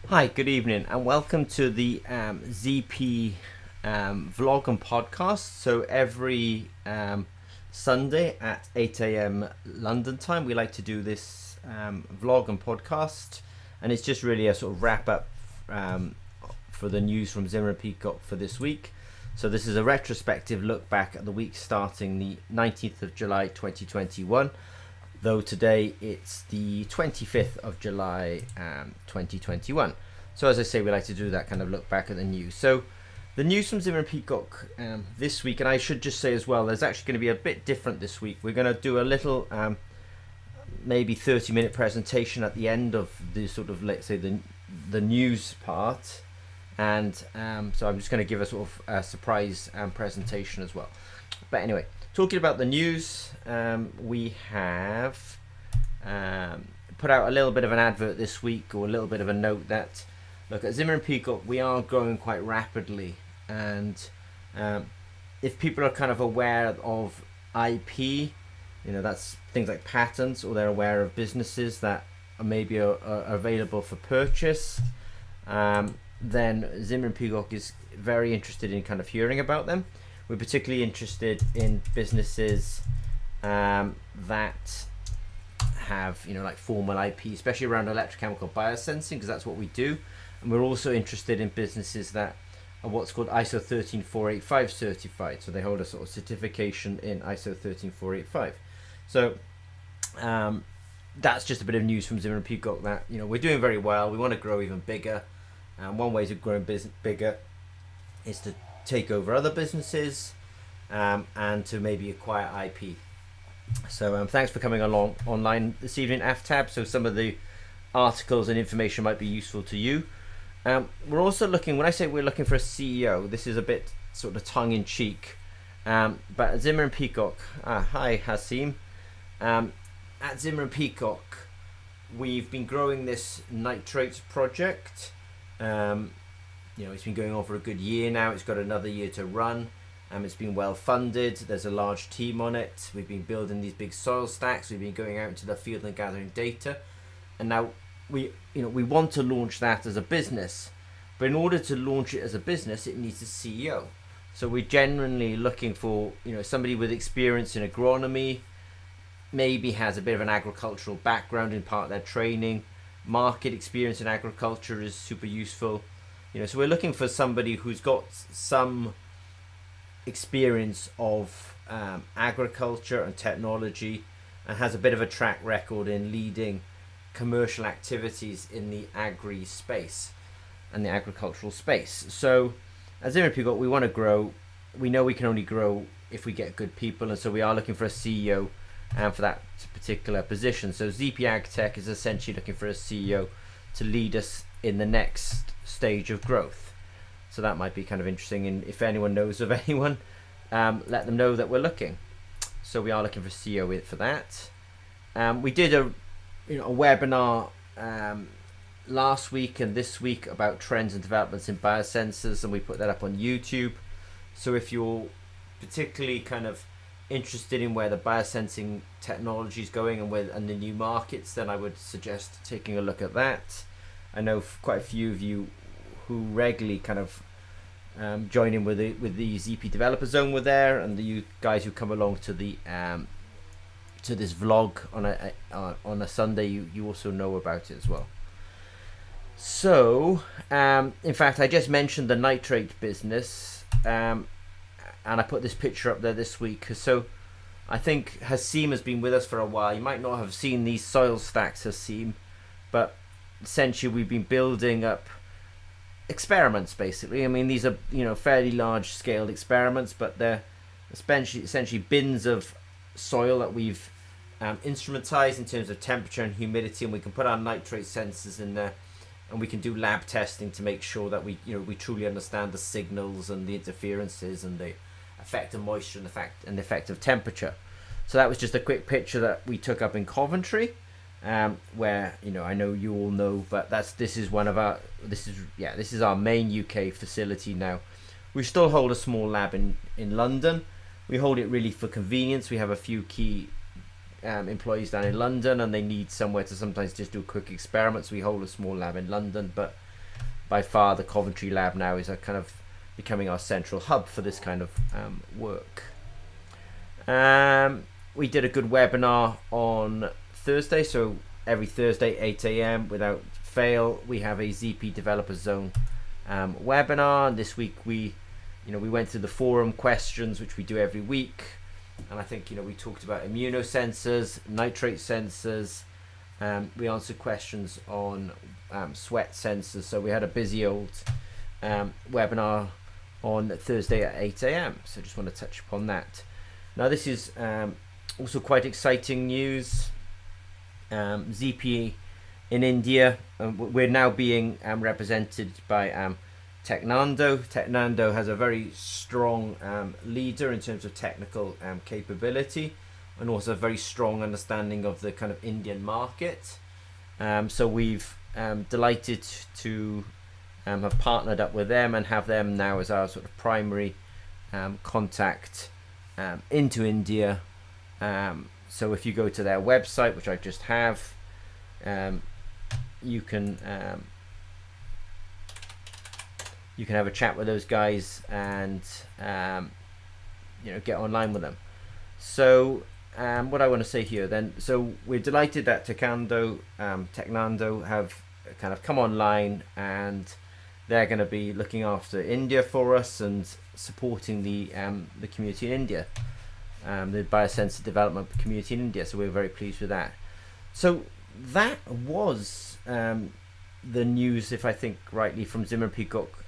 Hi, good evening, and welcome to the ZP vlog and podcast. So every Sunday at 8 a.m. London time, we like to do this vlog and podcast, and it's just really a sort of wrap up for the news from Zimmer and Peacock for this week. So this is a retrospective look back at the week starting the 19th of July 2021. Though today it's the 25th of July 2021. So as I say, we like to do that kind of look back at the news. So the news from Zimmer and Peacock this week, and I should just say as well, there's actually going to be a bit different this week. We're going to do a little maybe 30-minute presentation at the end of the sort of, let's say, the news part. And so I'm just going to give a sort of surprise presentation as well. But anyway, talking about the news, we have put out a little bit of an advert this week, or a little bit of a note that, look, at Zimmer and Peacock, we are growing quite rapidly. And if people are kind of aware of IP, that's things like patents, or they're aware of businesses that are available for purchase, then Zimmer and Peacock is very interested in kind of hearing about them. We're particularly interested in businesses that have, like formal IP, especially around electrochemical biosensing, because that's what we do. And we're also interested in businesses that are what's called ISO 13485 certified. So they hold a sort of certification in ISO 13485. So that's just a bit of news from Zimmer and Peacock that, we're doing very well. We want to grow even bigger. And one way to grow bigger is to take over other businesses and to maybe acquire IP. So thanks for coming along online this evening, AFTAB. So some of the articles and information might be useful to you. We're also looking, when I say we're looking for a CEO, this is a bit sort of tongue-in-cheek. But at Zimmer and Peacock, hi Hasim. At Zimmer and Peacock, we've been growing this nitrates project. It's been going on for a good year now. It's got another year to run. It's been well funded. There's a large team on it. We've been building these big soil stacks. We've been going out into the field and gathering data. And now we want to launch that as a business. But in order to launch it as a business, it needs a CEO. So we're generally looking for, somebody with experience in agronomy, maybe has a bit of an agricultural background in part of their training. Market experience in agriculture is super useful. So we're looking for somebody who's got some experience of agriculture and technology, and has a bit of a track record in leading commercial activities in the agri space and the agricultural space. So as Zimmer Peacock, we want to grow. We know we can only grow if we get good people, and so we are looking for a CEO for that particular position. So ZP AgTech is essentially looking for a CEO to lead us in the next stage of growth. So that might be kind of interesting, and if anyone knows of anyone, let them know that we're looking. So we are looking for a CEO for that. We did a webinar last week and this week about trends and developments in biosensors, and we put that up on YouTube. So if you're particularly kind of interested in where the biosensing technology is going and the new markets, then I would suggest taking a look at that. I know quite a few of you who regularly kind of join in with the ZP Developer Zone were there, and you guys who come along to the to this vlog on a Sunday, you also know about it as well. So in fact, I just mentioned the nitrate business, and I put this picture up there this week. So I think Hasim has been with us for a while. You might not have seen these soil stacks, Hasim, but essentially we've been building up experiments, basically. I mean, these are fairly large scale experiments, but they're essentially bins of soil that we've instrumentized in terms of temperature and humidity, and we can put our nitrate sensors in there, and we can do lab testing to make sure that we truly understand the signals and the interferences and the effect of moisture and the effect of temperature. So that was just a quick picture that we took up in Coventry, where I know you all know, but this is our main UK facility now. We still hold a small lab in London. We hold it really for convenience. We have a few key employees down in London, and they need somewhere to sometimes just do quick experiments. We hold a small lab in London, but by far the Coventry lab now is a kind of becoming our central hub for this kind of work. We did a good webinar on Thursday, so every Thursday 8 a.m. without fail we have a ZP Developer Zone webinar. This week we went through the forum questions, which we do every week, and I think we talked about immunosensors, nitrate sensors. We answered questions on sweat sensors, so we had a busy old webinar on Thursday at 8 a.m. So just want to touch upon that. Now this is also quite exciting news. ZP in India, we're now being represented by Technando. Technando has a very strong leader in terms of technical capability, and also a very strong understanding of the kind of Indian market. So we've delighted to have partnered up with them and have them now as our sort of primary contact into India. So if you go to their website, which I just have, you can have a chat with those guys and get online with them. So what I want to say here then, so we're delighted that Technando have kind of come online, and they're going to be looking after India for us and supporting the community in India, the biosensor development community in India. So we're very pleased with that. So that was the news, if I think rightly, from Zimmer Peacock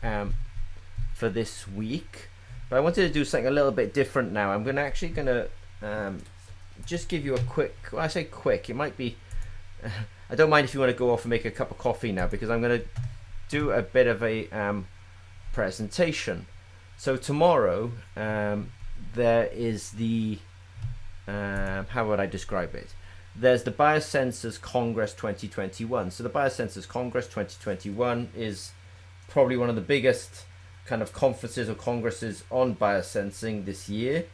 for this week. But I wanted to do something a little bit different now. I'm actually going to just give you a quick, well, I say quick, it might be, I don't mind if you want to go off and make a cup of coffee now, because I'm going to do a bit of a presentation. So tomorrow there is the, how would I describe it? There's the Biosensors Congress 2021. So the Biosensors Congress 2021 is probably one of the biggest kind of conferences or congresses on biosensing this year.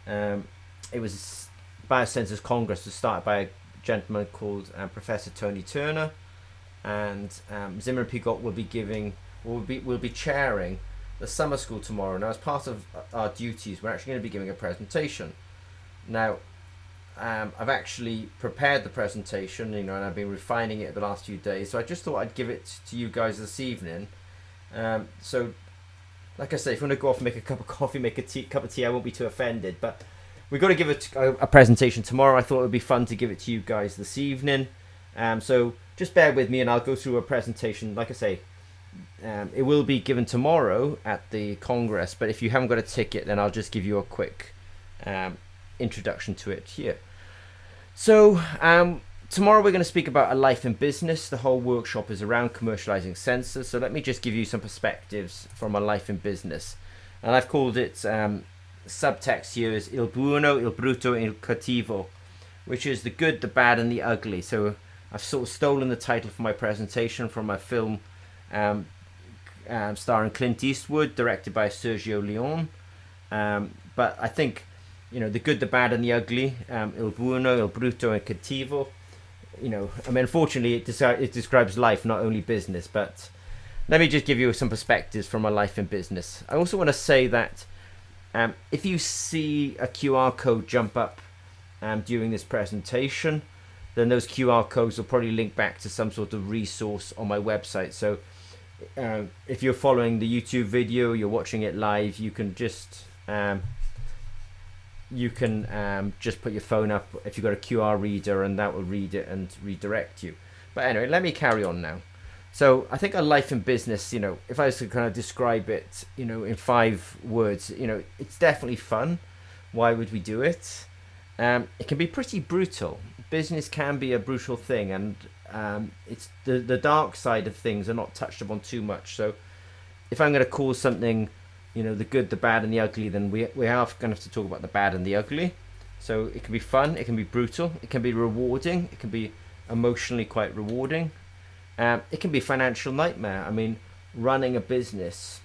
It was Biosensors Congress was started by a gentleman called Professor Tony Turner, and Zimmer Peacock will be chairing the summer school tomorrow. Now, as part of our duties, we're actually going to be giving a presentation. Now, I've actually prepared the presentation, and I've been refining it the last few days. So I just thought I'd give it to you guys this evening. So, like I say, if you want to go off and make a cup of coffee, make a cup of tea, I won't be too offended. But we've got to give a presentation tomorrow. I thought it would be fun to give it to you guys this evening. So just bear with me, and I'll go through a presentation. Like I say, it will be given tomorrow at the Congress. But if you haven't got a ticket, then I'll just give you a quick introduction to it here. So tomorrow we're going to speak about a life in business. The whole workshop is around commercializing sensors. So let me just give you some perspectives from a life in business, and I've called it subtext here is il buono, il brutto, il cattivo, which is the good, the bad, and the ugly. So I've sort of stolen the title for my presentation from a film starring Clint Eastwood, directed by Sergio Leone. But I think the good, the bad, and the ugly, il buono, il brutto, and cattivo. I mean, unfortunately, it describes life, not only business. But let me just give you some perspectives from a life in business. I also want to say that if you see a QR code jump up during this presentation, then those QR codes will probably link back to some sort of resource on my website. So if you're following the YouTube video, you're watching it live, you can just put your phone up if you've got a QR reader, and that will read it and redirect you. But anyway, let me carry on now. So I think a life in business, if I was to kind of describe it, in 5 words, it's definitely fun. Why would we do it? It can be pretty brutal. Business can be a brutal thing, and it's the dark side of things are not touched upon too much. So if I'm going to call something, the good, the bad, and the ugly, then we are going to have to talk about the bad and the ugly. So it can be fun, it can be brutal, it can be rewarding, it can be emotionally quite rewarding. It can be a financial nightmare. I mean, running a business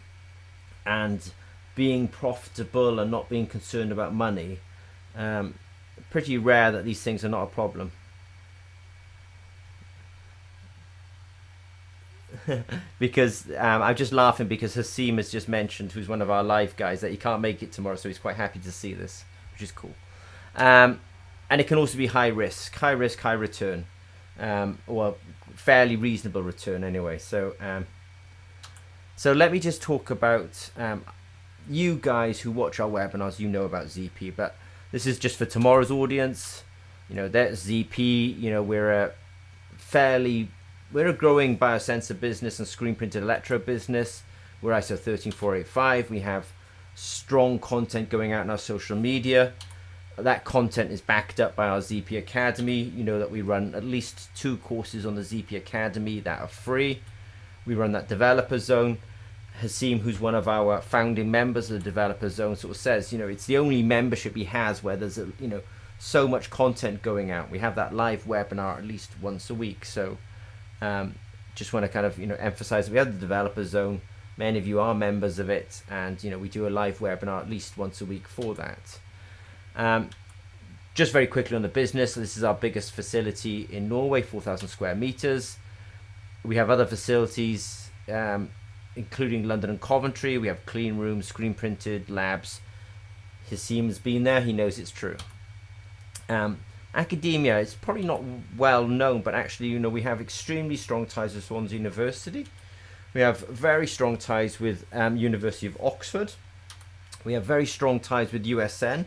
and being profitable and not being concerned about money, pretty rare that these things are not a problem. because I'm just laughing because Hasim has just mentioned, who's one of our live guys, that he can't make it tomorrow, so he's quite happy to see this, which is cool. And it can also be high risk, high return, or fairly reasonable return anyway. So let me just talk about you guys who watch our webinars. You know about ZP, but this is just for tomorrow's audience. That's ZP. We're a growing biosensor business and screen printed electrode business. We're ISO 13485. We have strong content going out in our social media. That content is backed up by our ZP Academy. You know that we run at least 2 courses on the ZP Academy that are free. We run that developer zone. Hasim, who's one of our founding members of the developer zone, sort of says, it's the only membership he has where there's so much content going out. We have that live webinar at least once a week. So just want to kind of emphasize that we have the developer zone. Many of you are members of it, and we do a live webinar at least once a week for that. Just very quickly on the business, this is our biggest facility in Norway, 4,000 square meters. We have other facilities, including London and Coventry. We have clean rooms, screen printed labs. Hasim's been there, he knows it's true. Academia, it's probably not well known, but actually, we have extremely strong ties with Swansea University. We have very strong ties with University of Oxford. We have very strong ties with USN,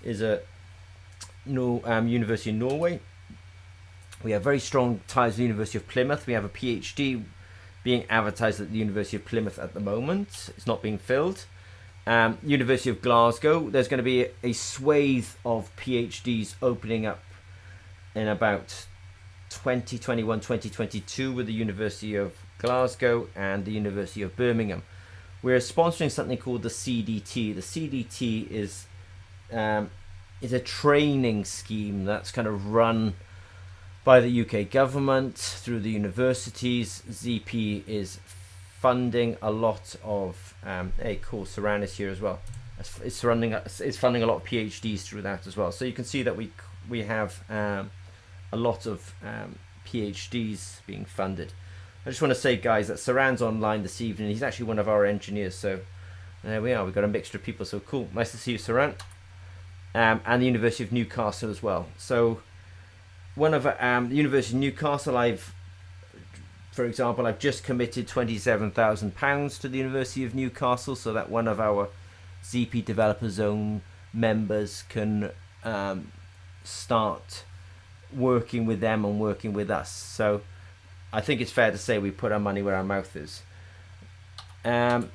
is a university in Norway. We have very strong ties with the University of Plymouth. We have a PhD being advertised at the University of Plymouth at the moment. It's not being filled. University of Glasgow, there's going to be a swathe of PhDs opening up in about 2021, 2022 with the University of Glasgow and the University of Birmingham. We're sponsoring something called the CDT. The CDT is a training scheme that's kind of run by the UK government through the universities. ZP is funding a lot of cool, Saran is here as well. It's funding a lot of PhDs through that as well. So you can see that we have a lot of PhDs being funded. I just want to say, guys, that Saran's online this evening. He's actually one of our engineers, so there we are. We've got a mixture of people, so cool. Nice to see you, Saran. And the University of Newcastle as well. So one of the University of Newcastle, for example, I've just committed £27,000 to the University of Newcastle so that one of our ZP Developer Zone members can start working with them and working with us. So I think it's fair to say we put our money where our mouth is. Let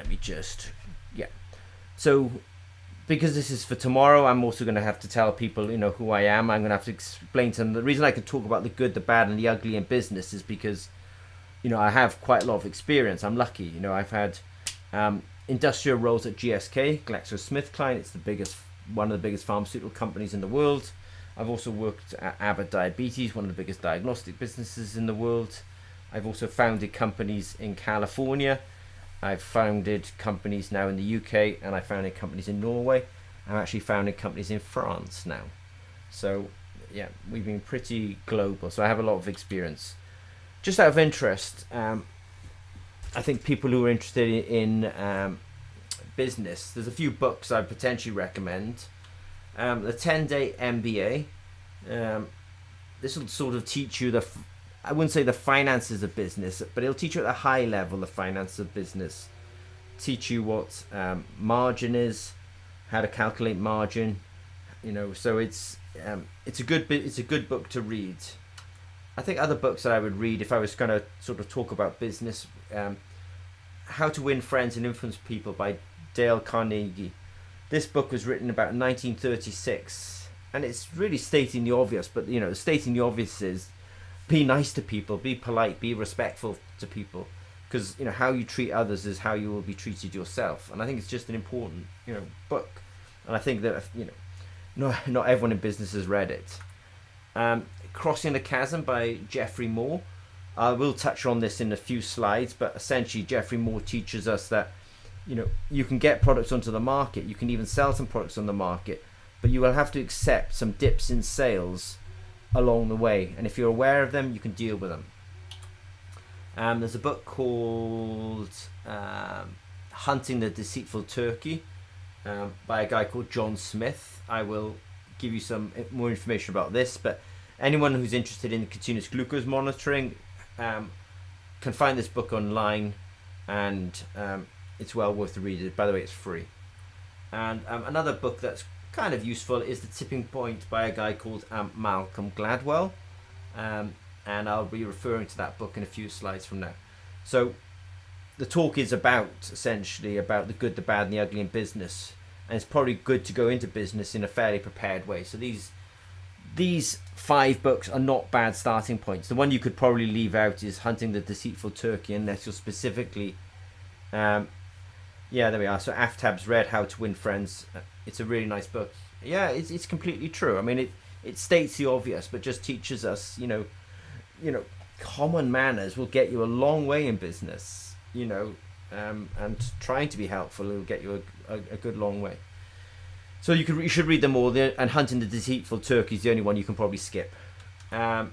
me just, So because this is for tomorrow, I'm also going to have to tell people, who I am. I'm going to have to explain to them. The reason I can talk about the good, the bad, and the ugly in business is because, I have quite a lot of experience. I'm lucky. I've had industrial roles at GSK, GlaxoSmithKline. It's one of the biggest pharmaceutical companies in the world. I've also worked at Abbott Diabetes, one of the biggest diagnostic businesses in the world. I've also founded companies in California. I've founded companies now in the UK, and I founded companies in Norway. I'm actually founding companies in France now. So, we've been pretty global. So I have a lot of experience. Just out of interest, I think people who are interested in business, there's a few books I potentially recommend. The 10-Day MBA. This will sort of teach you I wouldn't say the finances of business, but it'll teach you at a high level the finance of business. Teach you what margin is, how to calculate margin. So it's a good book to read. I think other books that I would read if I was going to sort of talk about business, How to Win Friends and Influence People by Dale Carnegie. This book was written about 1936, and it's really stating the obvious. But stating the obvious is, be nice to people, be polite, be respectful to people, because how you treat others is how you will be treated yourself. And I think it's just an important book, and I think that not everyone in business has read it. Crossing the Chasm by Geoffrey Moore. I will touch on this in a few slides, but essentially Geoffrey Moore teaches us that you can get products onto the market, you can even sell some products on the market, but you will have to accept some dips in sales along the way, and if you're aware of them, you can deal with them. There's a book called Hunting the Deceitful Turkey by a guy called John Smith. I will give you some more information about this, but anyone who's interested in continuous glucose monitoring can find this book online, and it's well worth the read. By the way, it's free. And another book that's kind of useful is The Tipping Point by a guy called Malcolm Gladwell, and I'll be referring to that book in a few slides from now. So the talk is essentially about the good, the bad, and the ugly in business, and it's probably good to go into business in a fairly prepared way. So these 5 books are not bad starting points. The one you could probably leave out is Hunting the Deceitful Turkey, unless you're specifically yeah, there we are. So Aftab's read How to Win Friends. It's a really nice book. Yeah, it's completely true. I mean, it states the obvious, but just teaches us, common manners will get you a long way in business, and trying to be helpful will get you a good long way. So you should read them all. And Hunting the Deceitful Turkey is the only one you can probably skip. Now,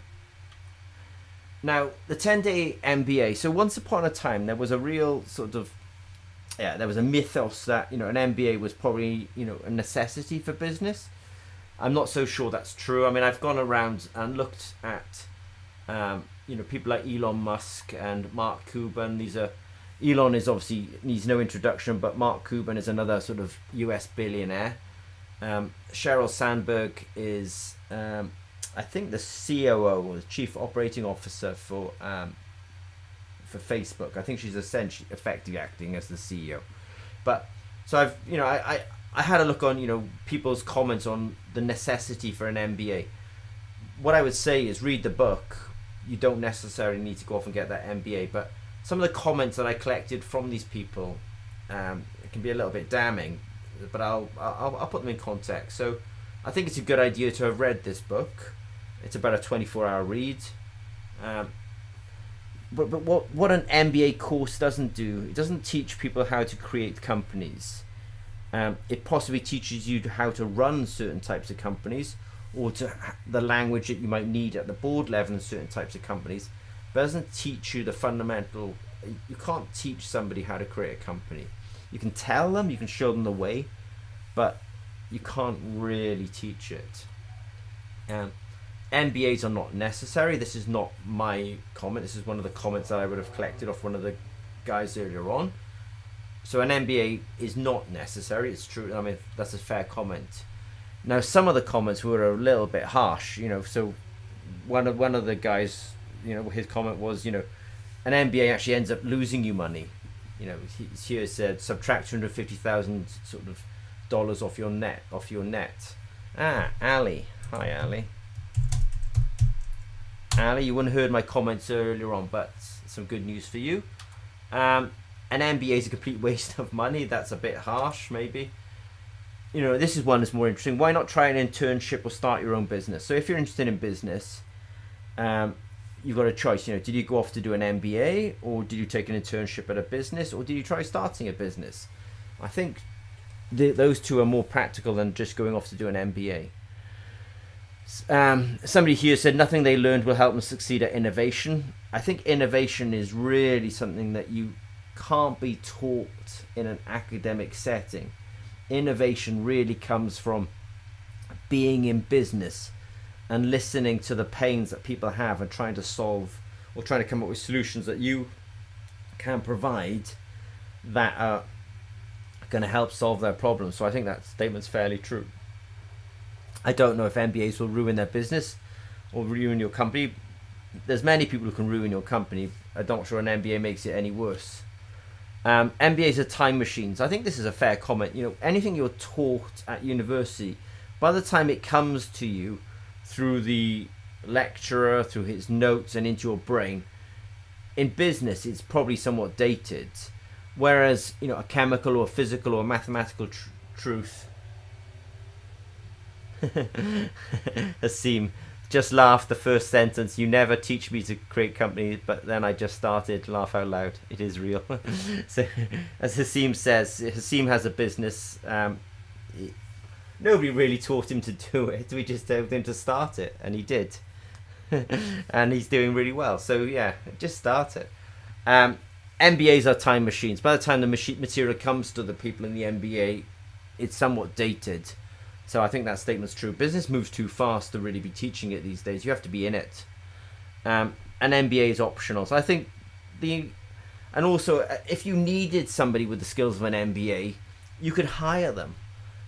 the 10-day MBA. So once upon a time, there was a real sort of there was a mythos that an MBA was probably a necessity for business. I'm not so sure that's true. I mean, I've gone around and looked at people like Elon Musk and Mark Cuban. Elon is obviously needs no introduction, but Mark Cuban is another sort of US billionaire. Sheryl Sandberg is I think the COO or the Chief Operating Officer for Facebook. I think she's essentially effectively acting as the CEO. But so I had a look on people's comments on the necessity for an MBA. What I would say is read the book. You don't necessarily need to go off and get that MBA, but some of the comments that I collected from these people it can be a little bit damning, but I'll put them in context. So I think it's a good idea to have read this book. It's about a 24-hour read. But what an MBA course doesn't do, it doesn't teach people how to create companies. It possibly teaches you how to run certain types of companies, or to the language that you might need at the board level in certain types of companies, but it doesn't teach you the fundamental. You can't teach somebody how to create a company. You can tell them, you can show them the way, but you can't really teach it. MBAs are not necessary. This is not my comment. This is one of the comments that I would have collected off one of the guys earlier on. So an MBA is not necessary. It's true. I mean, that's a fair comment. Now, some of the comments were a little bit harsh. So one of the guys, his comment was, an MBA actually ends up losing you money. Here said subtract $250,000 sort of dollars off your net. Ali. Hi, Ali. Ali, you wouldn't have heard my comments earlier on, but some good news for you. An MBA is a complete waste of money. That's a bit harsh, maybe. This is one that's more interesting. Why not try an internship or start your own business? So if you're interested in business, you've got a choice. Did you go off to do an MBA, or did you take an internship at a business, or did you try starting a business? I think those two are more practical than just going off to do an MBA. Somebody here said nothing they learned will help them succeed at innovation. I think innovation is really something that you can't be taught in an academic setting. Innovation really comes from being in business and listening to the pains that people have and trying to solve or trying to come up with solutions that you can provide that are going to help solve their problems. So I think that statement's fairly true. I don't know if MBAs will ruin their business or ruin your company. There's many people who can ruin your company. I'm not sure an MBA makes it any worse. MBAs are time machines. I think this is a fair comment. Anything you're taught at university, by the time it comes to you through the lecturer, through his notes and into your brain, in business it's probably somewhat dated. Whereas, a chemical or physical or mathematical truth. Hasim just laughed the first sentence. You never teach me to create companies, but then I just started. Laugh out loud. It is real. So, as Hasim says, Hasim has a business. Nobody really taught him to do it. We just told him to start it, and he did. And he's doing really well. So yeah, just start it. MBAs are time machines. By the time the material comes to the people in the MBA, it's somewhat dated. So I think that statement's true. Business moves too fast to really be teaching it these days. You have to be in it. An MBA is optional. So I think and also if you needed somebody with the skills of an MBA, you could hire them.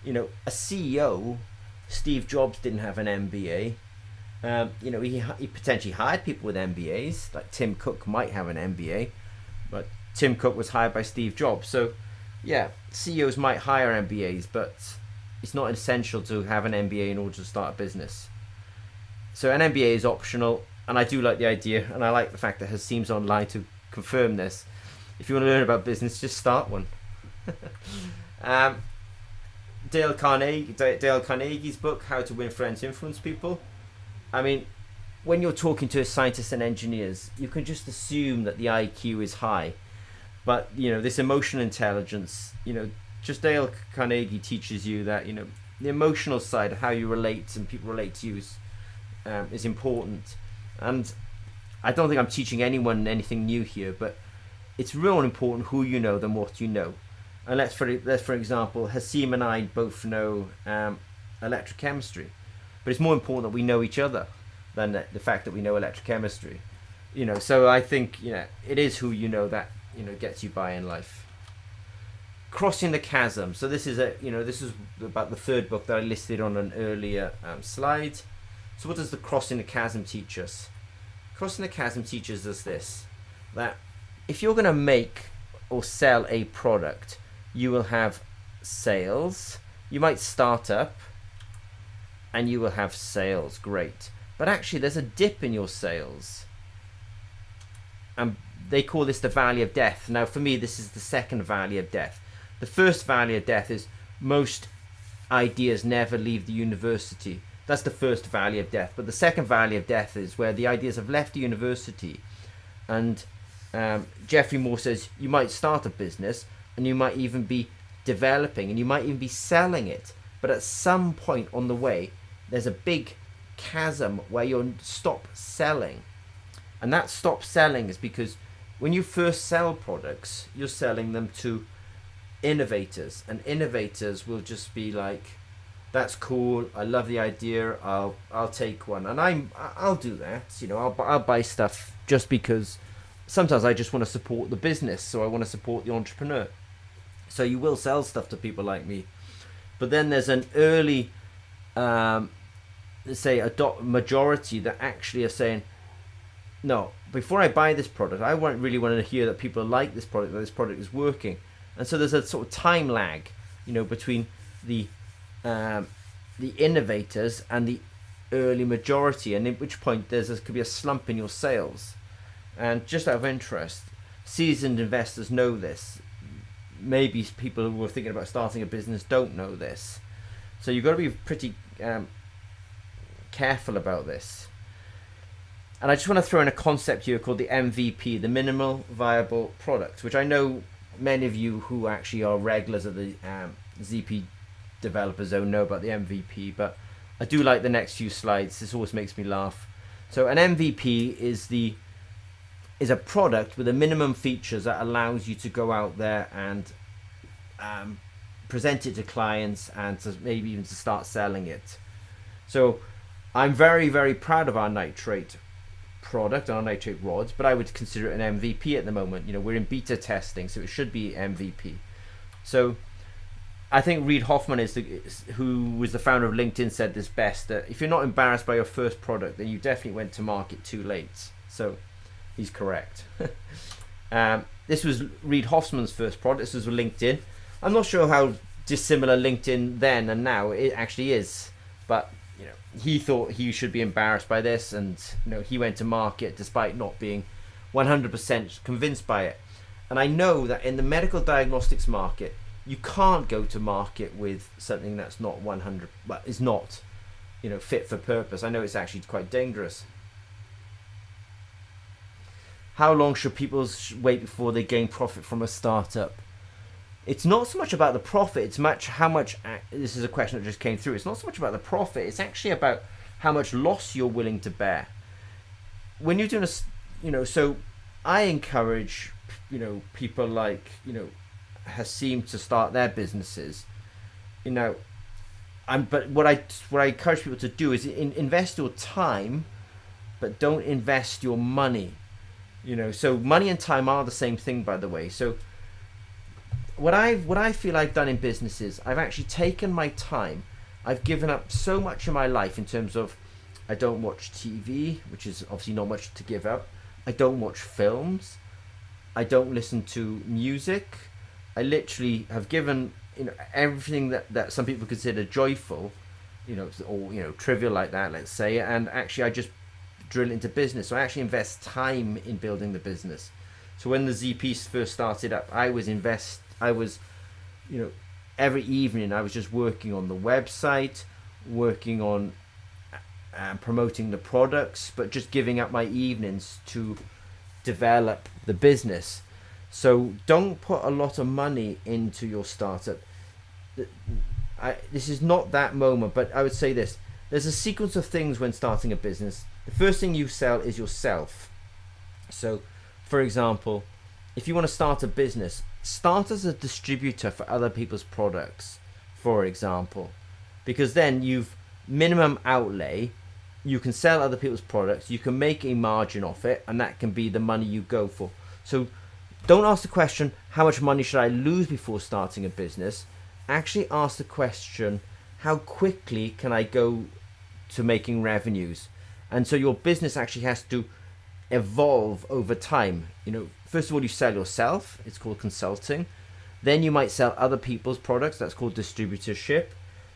You know, a CEO, Steve Jobs didn't have an MBA. You know, he potentially hired people with MBAs, like Tim Cook might have an MBA, but Tim Cook was hired by Steve Jobs. So, yeah, CEOs might hire MBAs, but it's not essential to have an MBA in order to start a business. So an MBA is optional, and I do like the idea, and I like the fact that Hasim's online to confirm this. If you want to learn about business, just start one. Dale Carnegie's book, How to Win Friends, Influence People. I mean, when you're talking to scientists and engineers, you can just assume that the IQ is high. But, you know, this emotional intelligence, you know, just Dale Carnegie teaches you that, you know, the emotional side of how you relate and people relate to you is important. And I don't think I'm teaching anyone anything new here, but it's real important who you know than what you know. And let's for example, Hasim and I both know electrochemistry, but it's more important that we know each other than the fact that we know electrochemistry. You know, so I think, you know, it is who you know that, you know, gets you by in life. Crossing the chasm. So this is this is about the third book that I listed on an earlier slide. So what does the crossing the chasm teach us? Crossing the chasm teaches us this, that if you're going to make or sell a product, you will have sales. You might start up and you will have sales. Great. But actually there's a dip in your sales. And they call this the valley of death. Now for me, this is the second valley of death. The first valley of death is most ideas never leave the university. That's the first valley of death. But the second valley of death is where the ideas have left the university. And Geoffrey Moore says you might start a business and you might even be developing and you might even be selling it. But at some point on the way, there's a big chasm where you'll stop selling. And that stop selling is because when you first sell products, you're selling them to innovators. And innovators will just be like, that's cool, I love the idea, I'll take one. And I'll do that. You know, I'll buy stuff just because sometimes I just want to support the business, so I want to support the entrepreneur. So you will sell stuff to people like me. But then there's an early, let's say, a majority that actually are saying, no, before I buy this product, I really want to hear that people like this product, that this product is working. And so there's a sort of time lag, you know, between the innovators and the early majority, and at which point there could be a slump in your sales. And just out of interest, seasoned investors know this. Maybe people who are thinking about starting a business don't know this. So you've got to be pretty careful about this. And I just want to throw in a concept here called the MVP, the minimal viable product, which I know many of you who actually are regulars of the ZP Developer Zone know about the MVP, but I do like the next few slides. This always makes me laugh. So an MVP is a product with a minimum features that allows you to go out there and present it to clients and to maybe even to start selling it. So I'm very, very proud of our nitrate product, our nitrate rods, but I would consider it an MVP at the moment. You know, we're in beta testing, so it should be MVP. So I think Reid Hoffman who was the founder of LinkedIn, said this best, that if you're not embarrassed by your first product, then you definitely went to market too late. So he's correct. This was Reid Hoffman's first product. This was LinkedIn. I'm not sure how dissimilar LinkedIn then and now it actually is, but you know, he thought he should be embarrassed by this, and you know, he went to market despite not being 100% convinced by it. And I know that in the medical diagnostics market, you can't go to market with something that's not 100, but is not, you know, fit for purpose. I know it's actually quite dangerous. How long should people wait before they gain profit from a startup? It's not so much about the profit, it's how much, this is a question that just came through, it's not so much about the profit, it's actually about how much loss you're willing to bear. When you're doing so I encourage, people like, Hasim to start their businesses. You know, but what I encourage people to do is invest your time, but don't invest your money. So money and time are the same thing, by the way. So what I feel I've done in business is I've actually taken my time. I've given up so much in my life in terms of I don't watch TV, which is obviously not much to give up. I don't watch films. I don't listen to music. I literally have given everything that some people consider joyful, or trivial like that, let's say, and actually I just drill into business. So I actually invest time in building the business. So when the Z piece first started up, I was every evening I was just working on the website, working on promoting the products, but just giving up my evenings to develop the business. So don't put a lot of money into your startup. This is not that moment, but I would say this. There's a sequence of things when starting a business. The first thing you sell is yourself. So, for example, if you want to start a business, start as a distributor for other people's products, for example, because then you've minimum outlay, you can sell other people's products, you can make a margin off it, and that can be the money you go for. So don't ask the question, how much money should I lose before starting a business? Actually ask the question, how quickly can I go to making revenues? And so your business actually has to evolve over time. First of all, you sell yourself, it's called consulting. Then you might sell other people's products, that's called distributorship.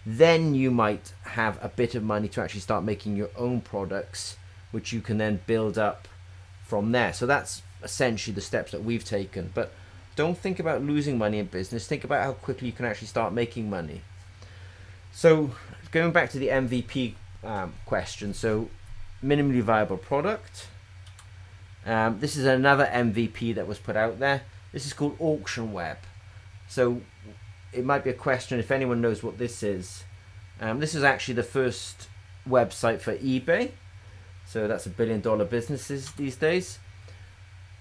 Then you might have a bit of money to actually start making your own products, which you can then build up from there. So that's essentially the steps that we've taken. But don't think about losing money in business, think about how quickly you can actually start making money. So going back to the MVP question, so minimally viable product. This is another MVP that was put out there. This is called Auction Web. So it might be a question if anyone knows what this is. This is actually the first website for eBay. So that's $1 billion businesses these days.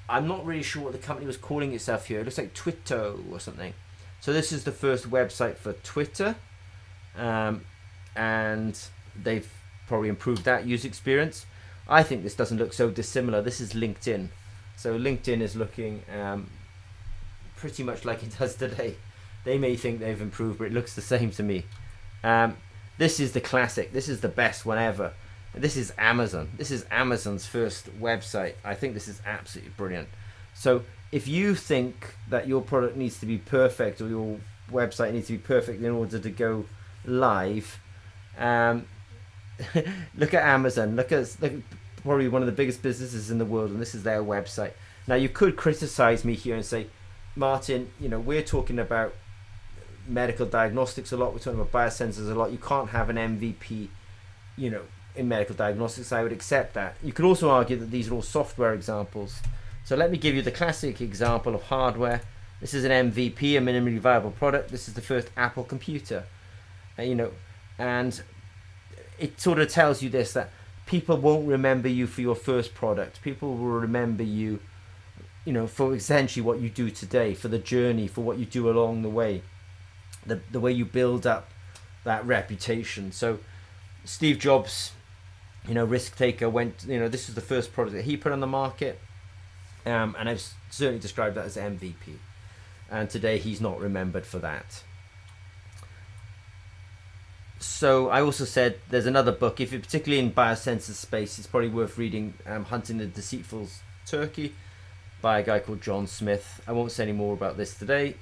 I'm not really sure what the company was calling itself here. It looks like Twitter or something. So this is the first website for Twitter. And they've probably improved that user experience. I think this doesn't look so dissimilar. This is LinkedIn. So LinkedIn is looking pretty much like it does today. They may think they've improved, but it looks the same to me. This is the classic. This is the best one ever. This is Amazon. This is Amazon's first website. I think this is absolutely brilliant. So if you think that your product needs to be perfect or your website needs to be perfect in order to go live, look at Amazon. Look at probably one of the biggest businesses in the world, and this is their website. Now you could criticize me here and say, Martin, we're talking about medical diagnostics a lot, we're talking about biosensors a lot. You can't have an MVP, in medical diagnostics. I would accept that. You could also argue that these are all software examples. So let me give you the classic example of hardware. This is an MVP, a minimally viable product. This is the first Apple computer, and it sort of tells you this, that people won't remember you for your first product. People will remember you, for essentially what you do today, for the journey, for what you do along the way, the way you build up that reputation. So Steve Jobs, risk taker, went, this is the first product that he put on the market, and I've certainly described that as MVP. And today he's not remembered for that. So I also said there's another book, if you're particularly in biosensor space, it's probably worth reading, Hunting the Deceitful Turkey by a guy called John Smith. I won't say any more about this today.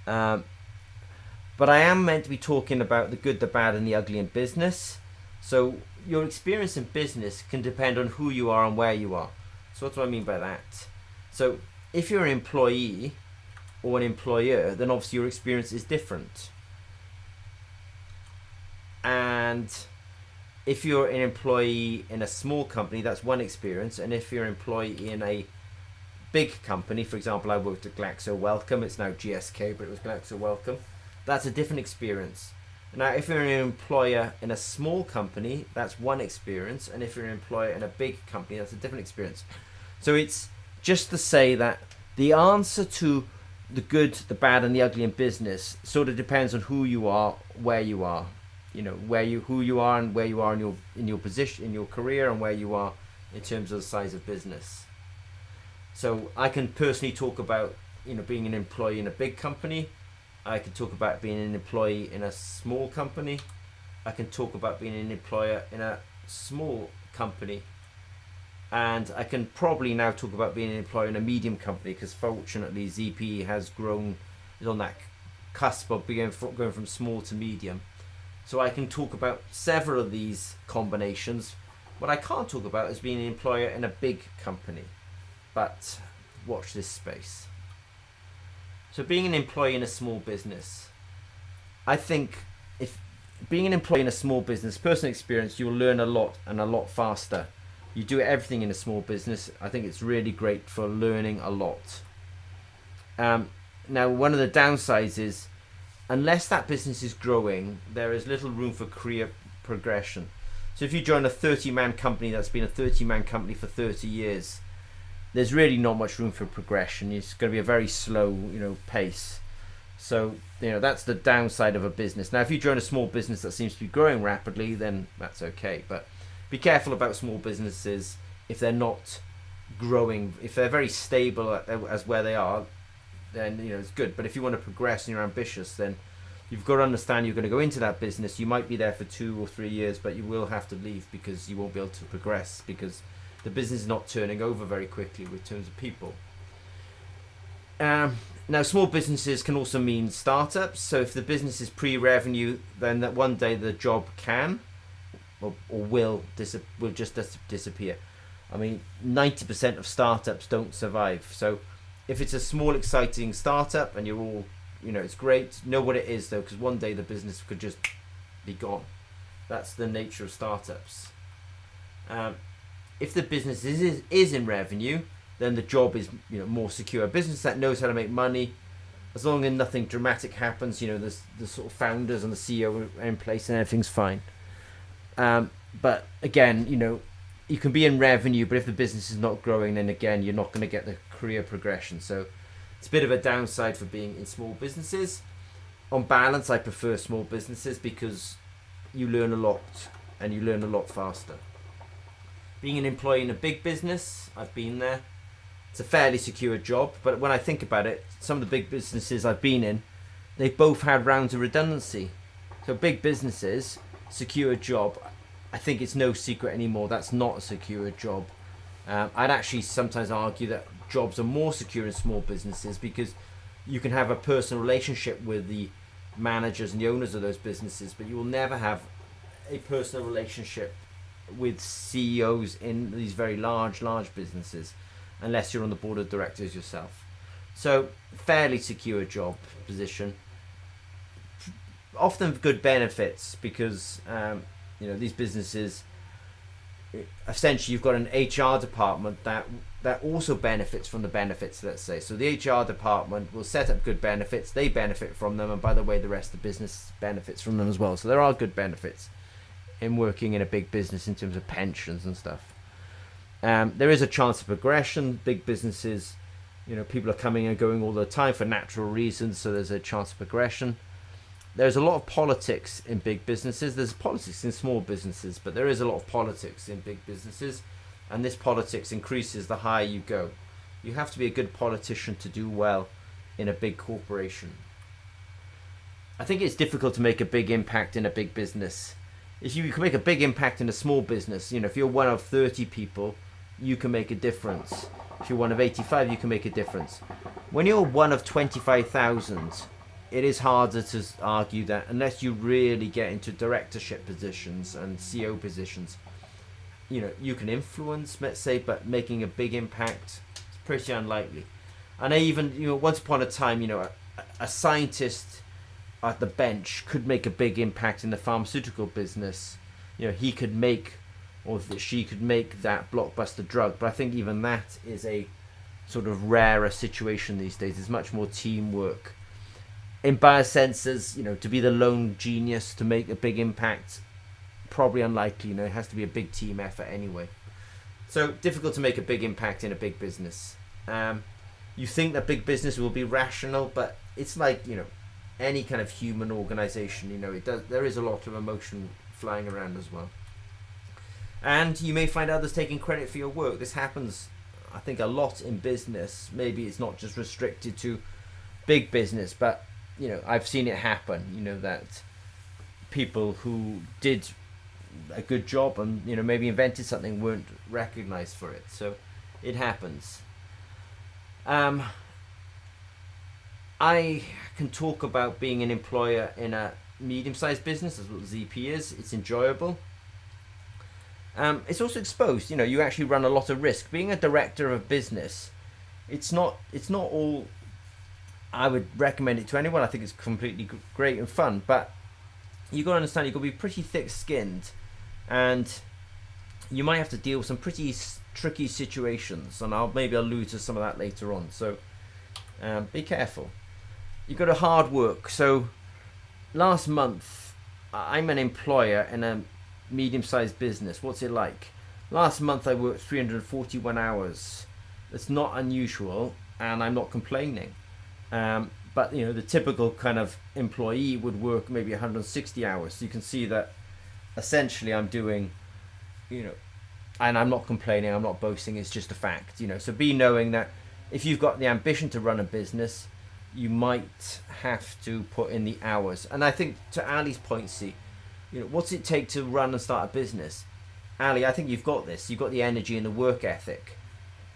But I am meant to be talking about the good, the bad, and the ugly in business. So your experience in business can depend on who you are and where you are. So what do I mean by that? So if you're an employee or an employer, then obviously your experience is different. And if you're an employee in a small company, that's one experience. And if you're an employee in a big company, for example, I worked at Glaxo Wellcome, it's now GSK, but it was Glaxo Wellcome, that's a different experience. Now, if you're an employer in a small company, that's one experience. And if you're an employer in a big company, that's a different experience. So it's just to say that the answer to the good, the bad, and the ugly in business sort of depends on who you are, where you are, who you are, and where you are in your position, in your career, and where you are in terms of the size of business. So I can personally talk about being an employee in a big company. I can talk about being an employee in a small company. I can talk about being an employer in a small company. And I can probably now talk about being an employer in a medium company, because fortunately ZP is on that cusp of going from small to medium. So I can talk about several of these combinations. What I can't talk about is being an employer in a big company. But watch this space. So being an employee in a small business, I think if being an employee in a small business, personal experience, you'll learn a lot and a lot faster. You do everything in a small business. I think it's really great for learning a lot. Now, one of the downsides is, unless that business is growing, there is little room for career progression. So if you join a 30-man company that's been a 30-man company for 30 years, there's really not much room for progression. It's going to be a very slow, pace. So, that's the downside of a business. Now, if you join a small business that seems to be growing rapidly, then that's okay. But be careful about small businesses if they're not growing. If they're very stable as where they are, then it's good. But if you want to progress and you're ambitious, then you've got to understand you're going to go into that business. You might be there for 2 or 3 years, but you will have to leave because you won't be able to progress, because the business is not turning over very quickly with terms of people. Now, small businesses can also mean startups. So if the business is pre-revenue, then that one day the job can or will just disappear. I mean, 90% of startups don't survive. So if it's a small, exciting startup and you're all, it's great, know what it is though, because one day the business could just be gone. That's the nature of startups. If the business is in revenue, then the job is more secure. A business that knows how to make money, as long as nothing dramatic happens, the sort of founders and the CEO are in place and everything's fine. But again, you can be in revenue, but if the business is not growing, then again, you're not going to get the career progression. So it's a bit of a downside for being in small businesses. On balance, I prefer small businesses because you learn a lot and you learn a lot faster. Being an employee in a big business, I've been there. It's a fairly secure job, but when I think about it, some of the big businesses I've been in, they've both had rounds of redundancy. So big businesses, secure job, I think it's no secret anymore, that's not a secure job. I'd actually sometimes argue that jobs are more secure in small businesses because you can have a personal relationship with the managers and the owners of those businesses, but you will never have a personal relationship with CEOs in these very large businesses unless you're on the board of directors yourself. So fairly secure job position, often good benefits because these businesses, essentially you've got an HR department that also benefits from the benefits, let's say. So the HR department will set up good benefits, they benefit from them, and by the way, the rest of the business benefits from them as well. So there are good benefits in working in a big business in terms of pensions and stuff. There is a chance of progression. Big businesses, people are coming and going all the time for natural reasons, so there's a chance of progression. There's a lot of politics in big businesses. There's politics in small businesses, but there is a lot of politics in big businesses, and this politics increases the higher you go. You have to be a good politician to do well in a big corporation. I think it's difficult to make a big impact in a big business. If you can make a big impact in a small business, if you're one of 30 people, you can make a difference. If you're one of 85, you can make a difference. When you're one of 25,000, it is harder to argue that unless you really get into directorship positions and CEO positions, you can influence, let's say, but making a big impact is pretty unlikely. And I even, once upon a time, a scientist at the bench could make a big impact in the pharmaceutical business. He could make, or she could make that blockbuster drug, but I think even that is a sort of rarer situation these days. There's much more teamwork. In biosensors, to be the lone genius to make a big impact, probably unlikely. It has to be a big team effort anyway. So difficult to make a big impact in a big business. You think that big business will be rational, but it's like, any kind of human organization, there is a lot of emotion flying around as well. And you may find others taking credit for your work. This happens, I think, a lot in business. Maybe it's not just restricted to big business, but I've seen it happen, that people who did a good job and maybe invented something weren't recognized for it. So it happens. I can talk about being an employer in a medium-sized business. That's what ZP is. It's enjoyable. It's also exposed. You actually run a lot of risk. Being a director of a business, it's not all. I would recommend it to anyone. I think it's completely great and fun, but you got to understand you've got to be pretty thick-skinned, and you might have to deal with some pretty tricky situations, and I'll maybe allude to some of that later on. So be careful. You've got to hard work. So last month, I'm an employer in a medium-sized business. What's it like? Last month I worked 341 hours. It's not unusual, and I'm not complaining. But the typical kind of employee would work maybe 160 hours. So you can see that essentially I'm doing, and I'm not complaining, I'm not boasting, it's just a fact, So be knowing that if you've got the ambition to run a business, you might have to put in the hours. And I think to Ali's point, what's it take to run and start a business? Ali, I think you've got this. You've got the energy and the work ethic.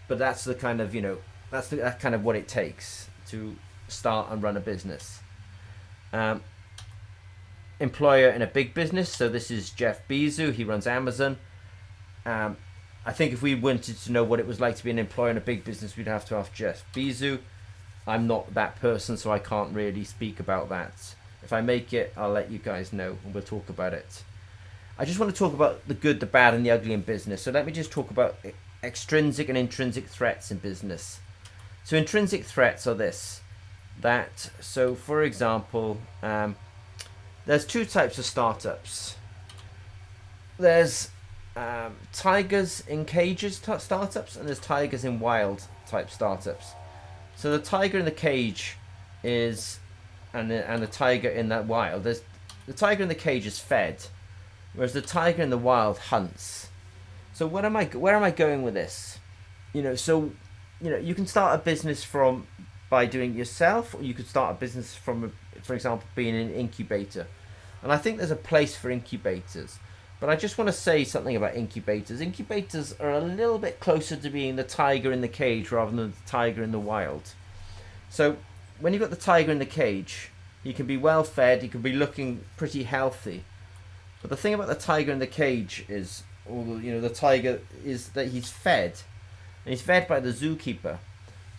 But that's the kind of, that's kind of what it takes to start and run a business. Employer in a big business. So this is Jeff Bezos. He runs Amazon. I think if we wanted to know what it was like to be an employer in a big business, we'd have to ask Jeff Bezos. I'm not that person, so I can't really speak about that. If I make it, I'll let you guys know, and we'll talk about it. I just want to talk about the good, the bad, and the ugly in business. So let me just talk about extrinsic and intrinsic threats in business. So intrinsic threats are this. So for example, there's two types of startups. There's tigers in cages startups, and there's tigers in wild type startups. So the tiger in the cage is, and the tiger in that wild. The tiger in the cage is fed, whereas the tiger in the wild hunts. So where am I going with this? You can start a business by doing it yourself, or you could start a business from, for example, being an incubator. And I think there's a place for incubators. But I just want to say something about incubators. Incubators are a little bit closer to being the tiger in the cage rather than the tiger in the wild. So when you've got the tiger in the cage, he can be well fed, he can be looking pretty healthy. But the thing about the tiger in the cage is, the tiger is that he's fed. And he's fed by the zookeeper.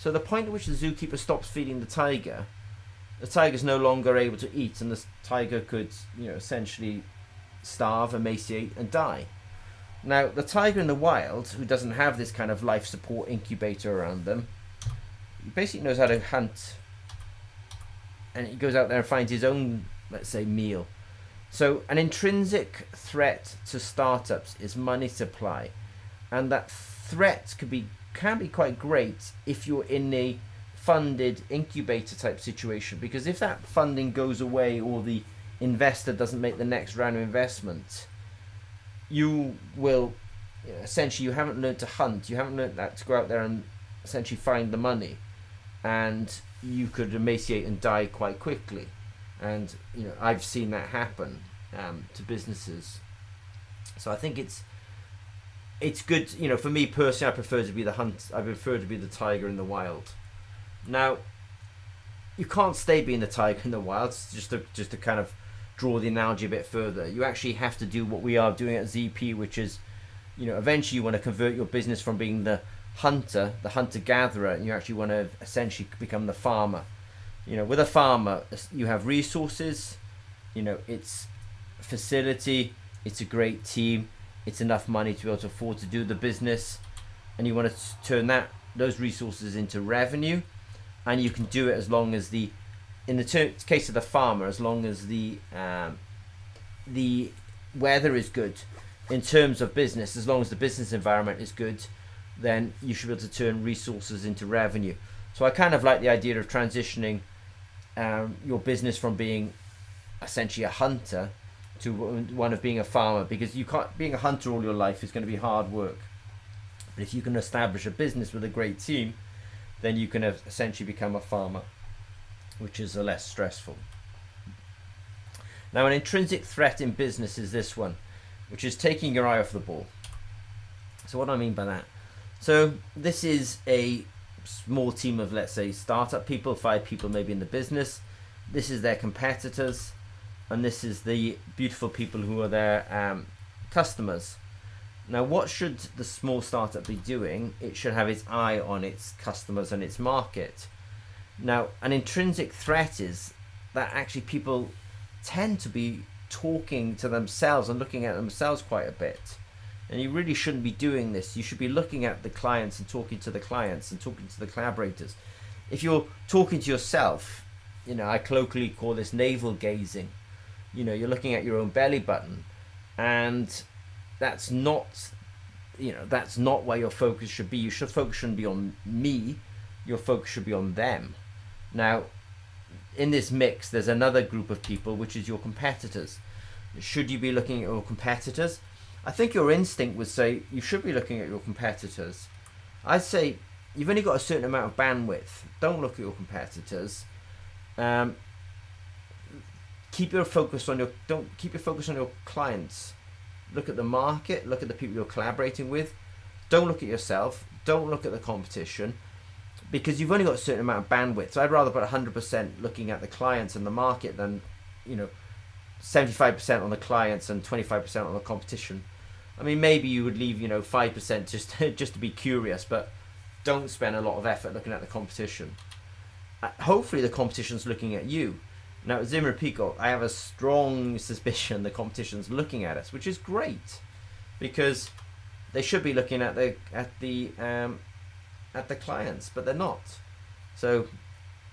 So the point at which the zookeeper stops feeding the tiger's no longer able to eat, and the tiger could, essentially starve, emaciate, and die. Now, the tiger in the wild, who doesn't have this kind of life support incubator around them, he basically knows how to hunt, and he goes out there and finds his own, let's say, meal. So an intrinsic threat to startups is money supply, and that threat can be quite great if you're in a funded incubator type situation, because if that funding goes away or the investor doesn't make the next round of investment, you will essentially, you haven't learned to hunt, you haven't learned that to go out there and essentially find the money, and you could emaciate and die quite quickly. And I've seen that happen to businesses. So I think it's good. For me personally, I prefer to be the hunt. I prefer to be the tiger in the wild. Now, you can't stay being the tiger in the wild. Just to kind of draw the analogy a bit further, you actually have to do what we are doing at ZP, which is, eventually you want to convert your business from being the hunter-gatherer, and you actually want to essentially become the farmer. With a farmer, you have resources, it's facility, it's a great team, it's enough money to be able to afford to do the business, and you want to turn those resources into revenue, and you can do it as long as in the case of the farmer, as long as the weather is good. In terms of business, as long as the business environment is good, then you should be able to turn resources into revenue. So I kind of like the idea of transitioning your business from being essentially a hunter to one of being a farmer, because you can't, being a hunter all your life is going to be hard work. But if you can establish a business with a great team, then you can essentially become a farmer, which is less stressful. Now, an intrinsic threat in business is this one, which is taking your eye off the ball. So what do I mean by that? So this is a small team of, let's say, startup people, 5 people maybe in the business. This is their competitors, and this is the beautiful people who are their customers. Now, what should the small startup be doing? It should have its eye on its customers and its market. Now, an intrinsic threat is that actually people tend to be talking to themselves and looking at themselves quite a bit. And you really shouldn't be doing this. You should be looking at the clients and talking to the clients and talking to the collaborators. If you're talking to yourself, I colloquially call this navel gazing. You're looking at your own belly button, and that's not where your focus should be. Your focus shouldn't be on me. Your focus should be on them. Now, in this mix, there's another group of people, which is your competitors. Should you be looking at your competitors? I think your instinct would say you should be looking at your competitors. I'd say you've only got a certain amount of bandwidth. Don't look at your competitors. Keep your focus on your clients. Look at the market. Look at the people you're collaborating with. Don't look at yourself. Don't look at the competition, because you've only got a certain amount of bandwidth. So I'd rather put 100% looking at the clients and the market than 75% on the clients and 25% on the competition. I mean, maybe you would leave 5% just to be curious, but don't spend a lot of effort looking at the competition. Hopefully the competition's looking at you. Now, at Zimmer Peacock, I have a strong suspicion the competition's looking at us, which is great, because they should be looking at the clients, but they're not. So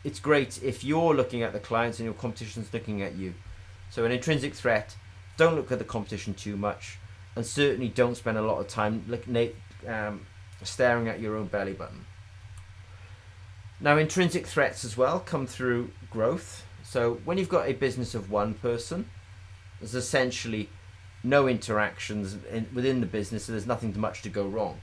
it's great if you're looking at the clients and your competition's looking at you. So an intrinsic threat, don't look at the competition too much, and certainly don't spend a lot of time staring at your own belly button. Now, intrinsic threats as well come through growth. So when you've got a business of one person, there's essentially no interactions within the business, so there's nothing much to go wrong.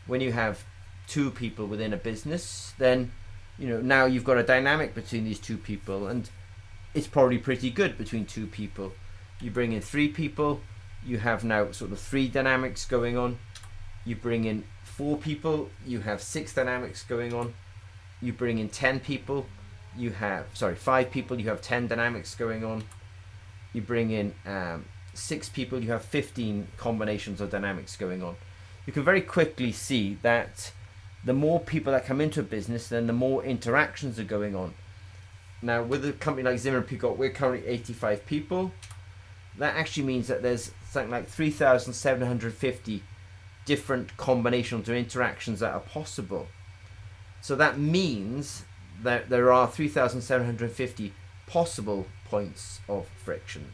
When you have 2 people within a business, then now you've got a dynamic between these 2 people, and it's probably pretty good between 2 people. You bring in 3 people, you have now sort of 3 dynamics going on. You bring in 4 people, you have 6 dynamics going on. You bring in 10 people, 5 people, you have 10 dynamics going on. You bring in 6 people, you have 15 combinations of dynamics going on. You can very quickly see that the more people that come into a business, then the more interactions are going on. Now, with a company like Zimmer Peacock, we're currently 85 people. That actually means that there's something like 3,750 different combinations or interactions that are possible. So that means that there are 3,750 possible points of friction.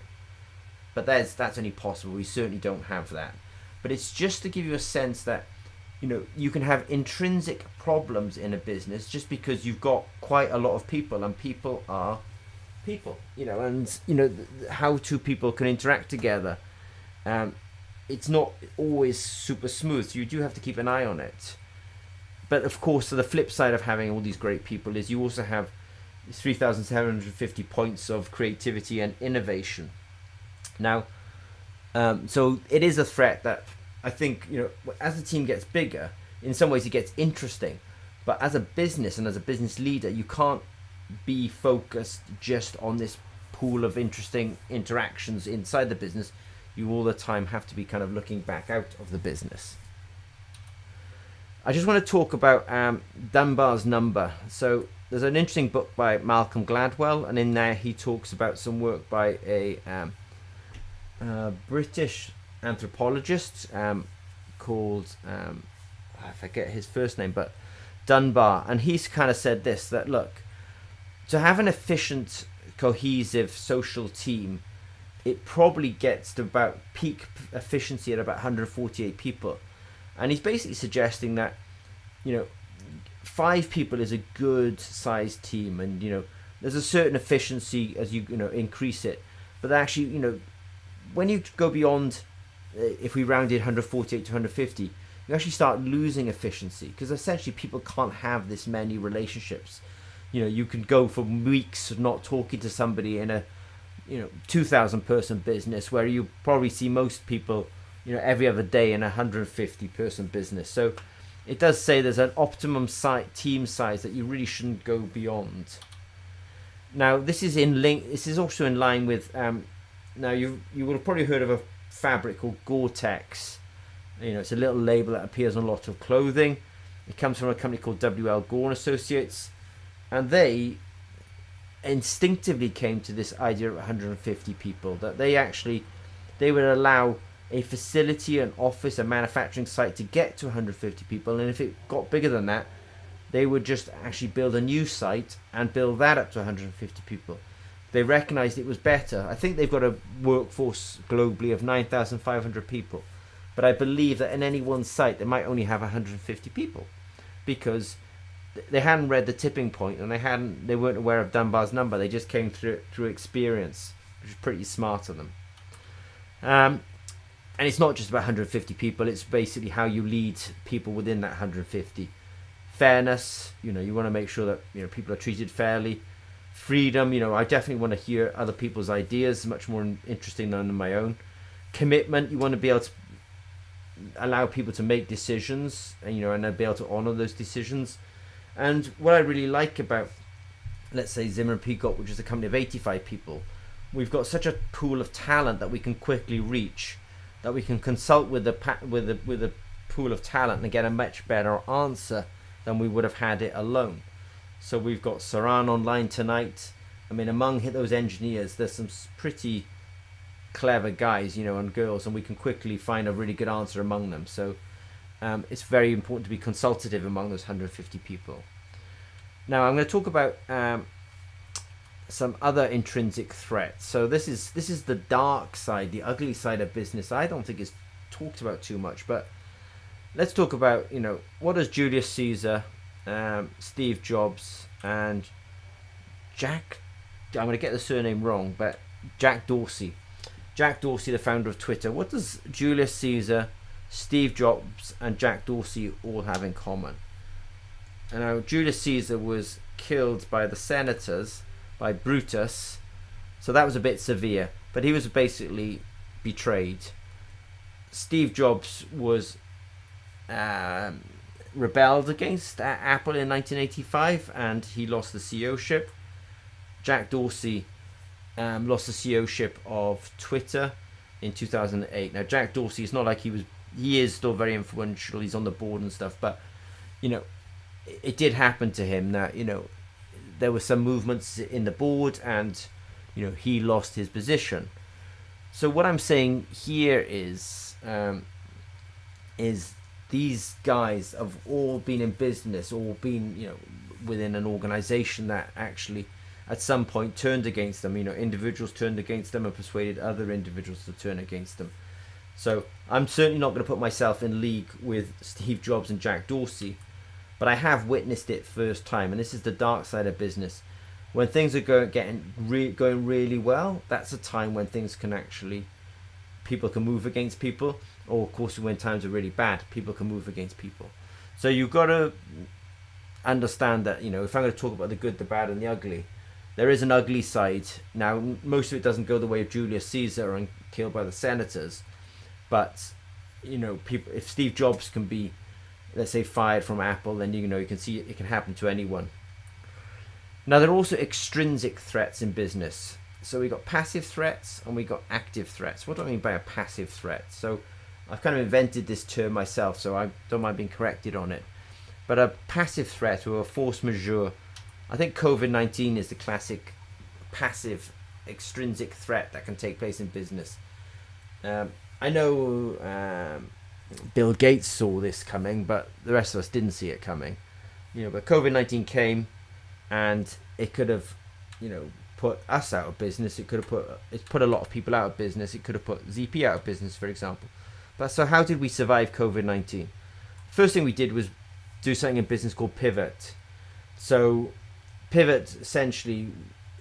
But that's only possible. We certainly don't have that. But it's just to give you a sense that you can have intrinsic problems in a business just because you've got quite a lot of people, and people are people, how 2 people can interact together. It's not always super smooth, so you do have to keep an eye on it. But of course, so the flip side of having all these great people is you also have 3,750 points of creativity and innovation. Now, so it is a threat that I think, as the team gets bigger, in some ways it gets interesting. But as a business and as a business leader, you can't be focused just on this pool of interesting interactions inside the business. You all the time have to be kind of looking back out of the business. I just want to talk about Dunbar's number. So there's an interesting book by Malcolm Gladwell, and in there he talks about some work by a British anthropologist called, I forget his first name, but Dunbar. And he's kind of said this, that look, to have an efficient, cohesive social team, it probably gets to about peak efficiency at about 148 people. And he's basically suggesting that, 5 people is a good sized team, and there's a certain efficiency as you increase it, but actually when you go beyond, if we rounded 148 to 150, you actually start losing efficiency, because essentially people can't have this many relationships. You can go for weeks not talking to somebody in a 2,000 person business, where you probably see most people every other day in a 150 person business. So it does say there's an optimum team size that you really shouldn't go beyond. Now this is also in line with now you would have probably heard of a fabric called Gore-Tex. It's a little label that appears on a lot of clothing. It comes from a company called W.L. Gore and Associates, and they instinctively came to this idea of 150 people, that they would allow a facility, an office, a manufacturing site to get to 150 people, and if it got bigger than that, they would just actually build a new site and build that up to 150 people. They recognized it was better. I think they've got a workforce globally of 9,500 people, but I believe that in any one site they might only have 150 people, because they hadn't read the tipping point, and they weren't aware of Dunbar's number. They just came through experience, which is pretty smart of them. And it's not just about 150 people. It's basically how you lead people within that 150. Fairness, you want to make sure that people are treated fairly. Freedom, I definitely want to hear other people's ideas, much more interesting than my own. Commitment, you want to be able to allow people to make decisions, and and be able to honor those decisions. And what I really like about, let's say, Zimmer and Peacock, which is a company of 85 people, we've got such a pool of talent that we can quickly reach, that we can consult with the pool of talent and get a much better answer than we would have had it alone. So we've got Saran online tonight. I mean, among those engineers, there's some pretty clever guys, and girls, and we can quickly find a really good answer among them. So it's very important to be consultative among those 150 people. Now I'm going to talk about some other intrinsic threats. So this is the dark side, the ugly side of business. I don't think it's talked about too much, but let's talk about what does Julius Caesar, Steve Jobs, and I'm going to get the surname wrong, but Jack Dorsey, the founder of Twitter. What does Julius Caesar, Steve Jobs, and Jack Dorsey all have in common? And now Julius Caesar was killed by the senators, by Brutus, so that was a bit severe, but he was basically betrayed. Steve Jobs was rebelled against Apple in 1985, and he lost the CEO-ship. Jack Dorsey lost the CEO-ship of Twitter in 2008. Now Jack Dorsey, it's not like he is still very influential, he's on the board and stuff, but it did happen to him that there were some movements in the board, and he lost his position. So what I'm saying here is these guys have all been in business, all been within an organization that actually at some point turned against them. Individuals turned against them and persuaded other individuals to turn against them. So I'm certainly not going to put myself in league with Steve Jobs and Jack Dorsey, but I have witnessed it first time, and this is the dark side of business. When things are going really well, that's a time when things can actually, people can move against people, or of course when times are really bad, people can move against people. So you've got to understand that if I'm going to talk about the good, the bad, and the ugly, there is an ugly side. Now most of it doesn't go the way of Julius Caesar and killed by the senators, but people, if Steve Jobs can be, let's say, fired from Apple, then you can see it can happen to anyone. Now there are also extrinsic threats in business. So we got passive threats and we got active threats. What do I mean by a passive threat? So I've kind of invented this term myself, so I don't mind being corrected on it. But a passive threat, or a force majeure, I think COVID-19 is the classic passive extrinsic threat that can take place in business. I know Bill Gates saw this coming, but the rest of us didn't see it coming. But COVID-19 came, and it could have, put us out of business. It could have put a lot of people out of business. It could have put ZP out of business, for example. But so how did we survive COVID-19? first thing we did was do something in business called pivot. So pivot, essentially,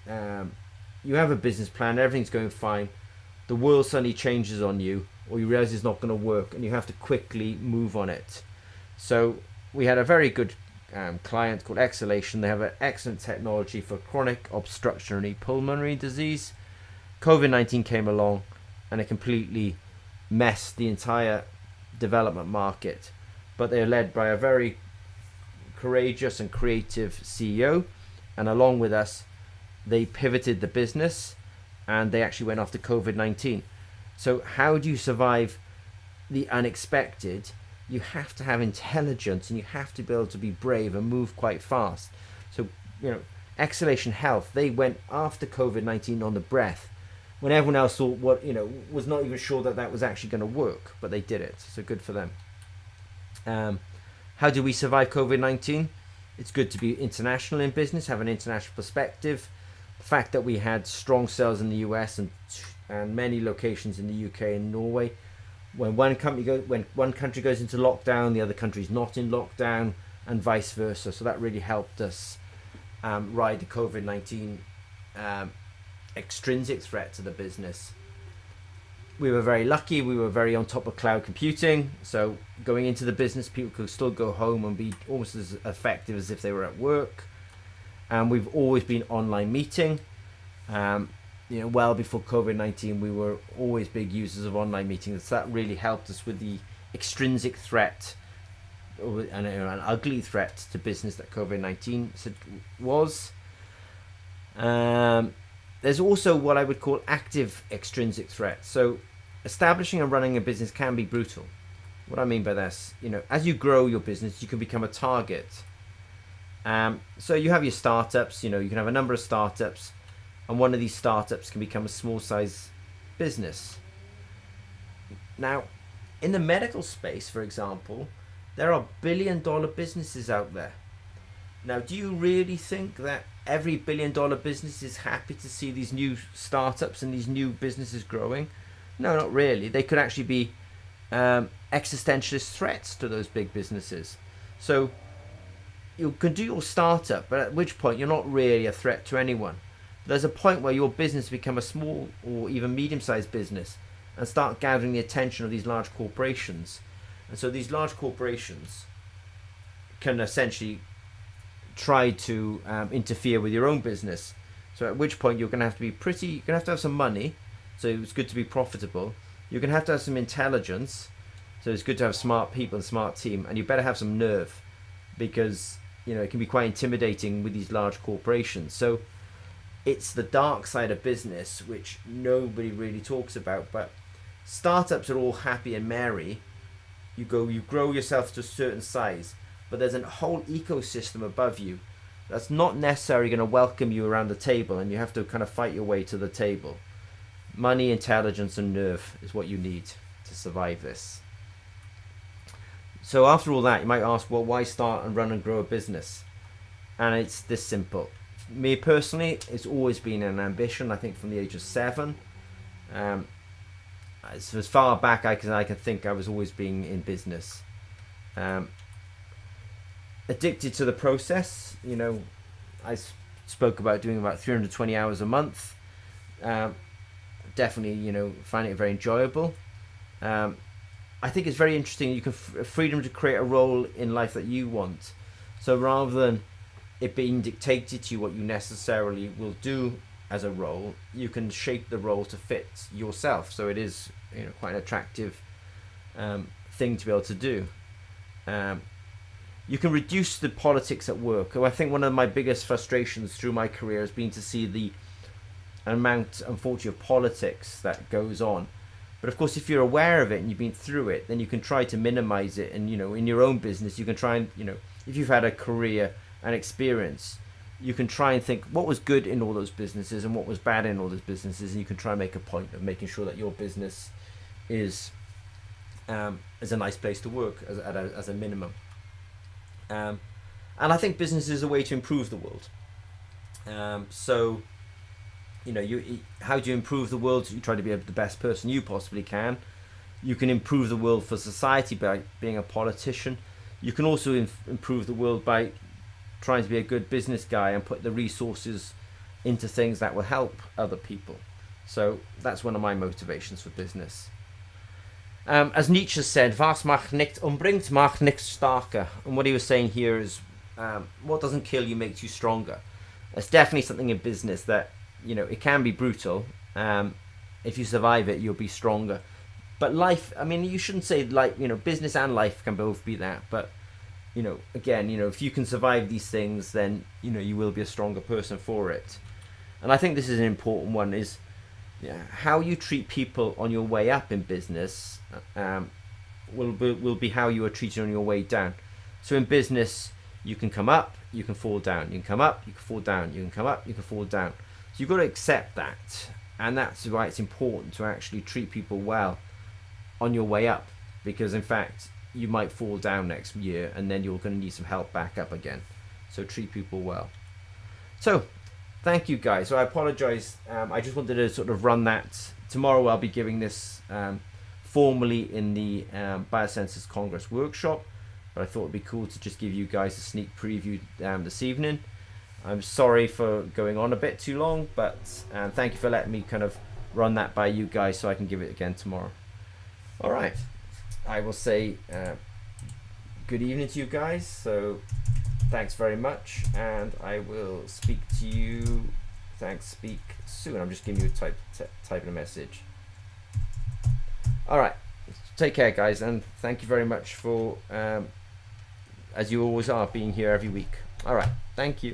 you have a business plan, everything's going fine, the world suddenly changes on you, or you realize it's not going to work, and you have to quickly move on it. So we had a very good client called Exhalation. They have an excellent technology for chronic obstructive pulmonary disease. COVID-19 came along and it completely messed the entire development market, but they're led by a very courageous and creative CEO, and along with us they pivoted the business and they actually went after COVID-19. So how do you survive the unexpected? You have to have intelligence, and you have to be able to be brave and move quite fast. So, Exhalation Health, they went after COVID-19 on the breath when everyone else thought was not even sure that was actually going to work, but they did it. So good for them. How do we survive COVID-19? It's good to be international in business, have an international perspective. The fact that we had strong sales in the US and many locations in the UK and Norway. When one country goes into lockdown, the other country's not in lockdown, and vice versa. So that really helped us ride the COVID-19 extrinsic threat to the business. We were very lucky. We were very on top of cloud computing. So going into the business, people could still go home and be almost as effective as if they were at work. And we've always been online meeting. Well before COVID-19, we were always big users of online meetings. So that really helped us with the extrinsic threat, and an ugly threat to business that COVID-19 was. There's also what I would call active extrinsic threat. So establishing and running a business can be brutal. What I mean by this, as you grow your business, you can become a target. So you have your startups, you can have a number of startups, and one of these startups can become a small size business. Now, in the medical space, for example, there are billion-dollar businesses out there. Now, do you really think that every billion-dollar business is happy to see these new startups and these new businesses growing? No, not really. They could actually be existentialist threats to those big businesses. So you can do your startup, but at which point you're not really a threat to anyone. There's a point where your business become a small or even medium-sized business and start gathering the attention of these large corporations. And so these large corporations can essentially try to interfere with your own business. So at which point you're going to have to be you're going to have some money, so it's good to be profitable. You're going to have some intelligence, so it's good to have smart people and smart team, and you better have some nerve, because it can be quite intimidating with these large corporations. So it's the dark side of business which nobody really talks about. But startups are all happy and merry. You grow yourself to a certain size, but there's a whole ecosystem above you that's not necessarily going to welcome you around the table, and you have to kind of fight your way to the table. Money, intelligence, and nerve is what you need to survive this. So after all that, you might ask, well, why start and run and grow a business? And it's this simple. Me personally, it's always been an ambition. I think from the age of 7, as far back I can think, I was always being in business. Addicted to the process. I spoke about doing about 320 hours a month. Definitely, finding it very enjoyable. I think it's very interesting. You can freedom to create a role in life that you want. So rather than it being dictated to you what you necessarily will do as a role, you can shape the role to fit yourself. So it is quite an attractive thing to be able to do. You can reduce the politics at work. I think one of my biggest frustrations through my career has been to see the amount, unfortunately, of politics that goes on. But of course, if you're aware of it and you've been through it, then you can try to minimize it. And in your own business, you can try and if you've had a career and experience, you can try and think what was good in all those businesses and what was bad in all those businesses, and you can try and make a point of making sure that your business is a nice place to work as a minimum. And I think business is a way to improve the world. So how do you improve the world? You try to be the best person you possibly can. You can improve the world for society by being a politician. you can also improve the world by trying to be a good business guy and put the resources into things that will help other people. So that's one of my motivations for business. As Nietzsche said, was macht nichts umbringt, macht nichts starker. And what he was saying here is, what doesn't kill you makes you stronger. It's definitely something in business that, it can be brutal. If you survive it, you'll be stronger. But life, I mean, you shouldn't say business and life can both be that. But, again, if you can survive these things, then, you will be a stronger person for it. And I think this is an important one, is how you treat people on your way up in business will be how you are treated on your way down. So in business, you can come up, you can fall down. You can come up, you can fall down. You can come up, you can fall down. So you've got to accept that. And that's why it's important to actually treat people well on your way up. Because in fact, you might fall down next year and then you're going to need some help back up again. So treat people well. So thank you guys. So I apologize. I just wanted to sort of run that. Tomorrow I'll be giving this formally in the Biosensors Congress workshop. But I thought it'd be cool to just give you guys a sneak preview this evening. I'm sorry for going on a bit too long, but thank you for letting me kind of run that by you guys so I can give it again tomorrow. All right. I will say good evening to you guys. So thanks very much, and I will speak to you. Speak soon. I'm just giving you typing a message. All right. Take care, guys, and thank you very much for, as you always are, being here every week. All right. Thank you.